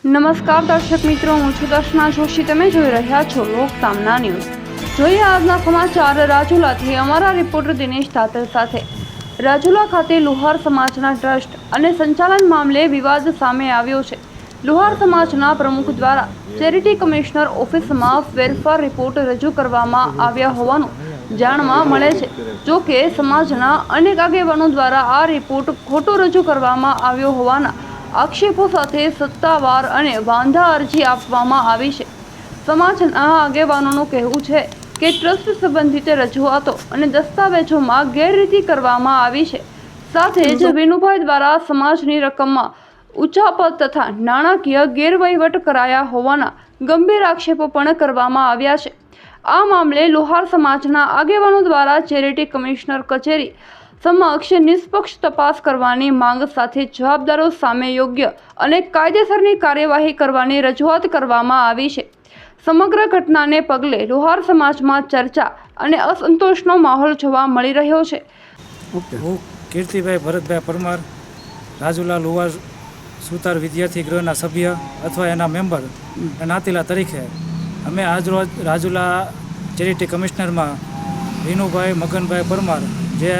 નમસ્કાર દર્શક મિત્રો, હું છું દર્શના જોશી. તમે જોઈ રહ્યા છો લોક સામના ન્યૂઝ. જોઈએ આજના સમાચાર રાજુલાથી. અમારા રિપોર્ટર દિનેશ તાતર સાથે. રાજુલા ખાતે લુહાર સમાજના ટ્રસ્ટ અને સંચાલન મામલે વિવાદ સામે આવ્યો છે. લુહાર સમાજના પ્રમુખ દ્વારા ચેરિટી કમિશનર ઓફિસમાં ફેરફાર રિપોર્ટ રજૂ કરવામાં આવ્યા હોવાનું જાણવા મળે છે. જો કે સમાજના અનેક આગેવાનો દ્વારા આ રિપોર્ટ ખોટો રજૂ કરવામાં આવ્યો હોવાના આક્ષેપો સાથે સત્તાવાર અને વાંધા અરજી આપવામાં આવી છે. સમાજના આગેવાનોનું કહેવું છે કે ટ્રસ્ટ સંબંધિત રજૂઆતો અને દસ્તાવેજોમાં ગેરરીતિ કરવામાં આવી છે. સાથે જ વિનુભાઈ દ્વારા સમાજની રકમમાં ઉચાપત તથા નાણાકીય ગેરવહીવટ કરાયા હોવાના ગંભીર આક્ષેપો પણ કરવામાં આવ્યા છે. આ મામલે લુહાર સમાજના આગેવાનો દ્વારા ચેરિટી કમિશનર કચેરી સમક્ષ નિષ્પક્ષ તપાસ કરવાની માંગ સાથે જવાબદારો સામે યોગ્ય અને કાયદેસરની કાર્યવાહી કરવાની રજૂઆત કરવામાં આવી છે. સમગ્ર ઘટનાને પગલે લુહાર સમાજમાં ચર્ચા અને અસંતોષનો માહોલ જોવા મળી રહ્યો છે. હું કીર્તિભાઈ ભરતભાઈ પરમાર, રાજુલા લુહાર સુતાર વિદ્યાર્થી ગૃહના સભ્ય અથવા એના મેમ્બર નાતીલા તરીકે અમે આજરોજ રાજુલા ચેરિટી કમિશનરમાં વિનુભાઈ મગનભાઈ પરમાર, જે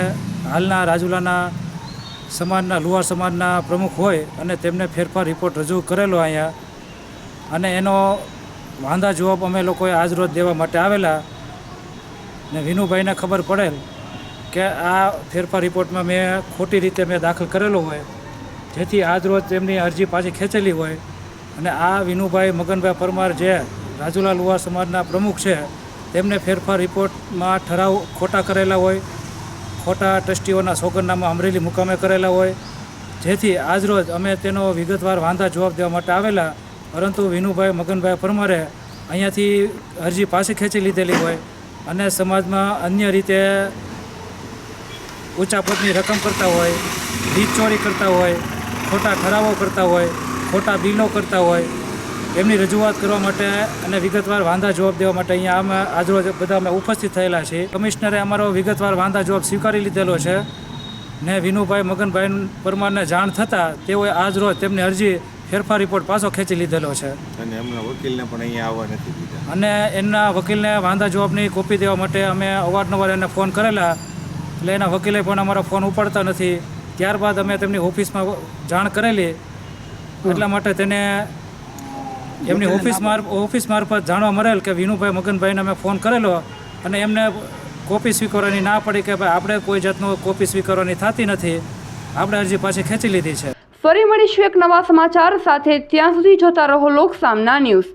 હાલના રાજુલાના સમાજના લુહાર સમાજના પ્રમુખ હોય અને તેમને ફેરફાર રિપોર્ટ રજૂ કરેલો અહીંયા, અને એનો વાંધા જવાબ અમે લોકોએ આજરોજ દેવા માટે આવેલા. ને વિનુભાઈને ખબર પડેલ કે આ ફેરફાર રિપોર્ટમાં મેં ખોટી રીતે દાખલ કરેલો હોય, જેથી આજરોજ તેમની અરજી પાછી ખેંચેલી હોય. અને આ વિનુભાઈ મગનભાઈ પરમાર, જે રાજુલા લુહાર સમાજના પ્રમુખ છે, તેમને ફેરફાર રિપોર્ટમાં ઠરાવ ખોટા કરેલા હોય, ખોટા ટ્રસ્ટીઓના સોગંદનામા અમરેલી મુકામે કરેલા હોય, જેથી આજરોજ અમે તેનો વિગતવાર વાંધા જવાબ દેવા માટે આવેલા. પરંતુ વિનુભાઈ મગનભાઈ પરમારે અહીંયાથી અરજી પાછી ખેંચી લીધેલી હોય અને સમાજમાં અન્ય રીતે ઉચાપતની રકમ કરતા હોય, લીજ ચોરી કરતા હોય, ખોટા ઠરાવો કરતા હોય, ખોટા બિલો કરતા હોય, એમની રજૂઆત કરવા માટે અને વિગતવાર વાંધા જવાબ દેવા માટે અહીંયા અમે આજરોજ બધા અમે ઉપસ્થિત થયેલા છીએ. કમિશનરે અમારો વિગતવાર વાંધા જવાબ સ્વીકારી લીધેલો છે ને વિનુભાઈ મગનભાઈ પરમારને જાણ થતાં તેઓએ આજરોજ તેમની અરજી ફેરફાર રિપોર્ટ પાછો ખેંચી લીધેલો છે અને એમના વકીલને પણ અહીંયા આવવા નથી દીધા. અને એમના વકીલને વાંધા જવાબની કોપી દેવા માટે અમે અવારનવાર એને ફોન કરેલા, એટલે એના વકીલે પણ અમારો ફોન ઉપાડતા નથી. ત્યારબાદ અમે તેમની ઓફિસમાં જાણ કરેલી, એટલા માટે તેને એમની ઓફિસ મારફત જાણવા મળેલ કે વિનુભાઈ મગનભાઈને અમે ફોન કરેલો અને એમને કોપી સ્વીકારવાની ના પડી કે ભાઈ આપણે કોઈ જાતનો કોપી સ્વીકારવાની થતી નથી, આપણે અરજી પાછી ખેંચી લીધી છે. ફરી મળીશું એક નવા સમાચાર સાથે. ત્યાં સુધી જોતા રહો લોક સામના ન્યૂઝ.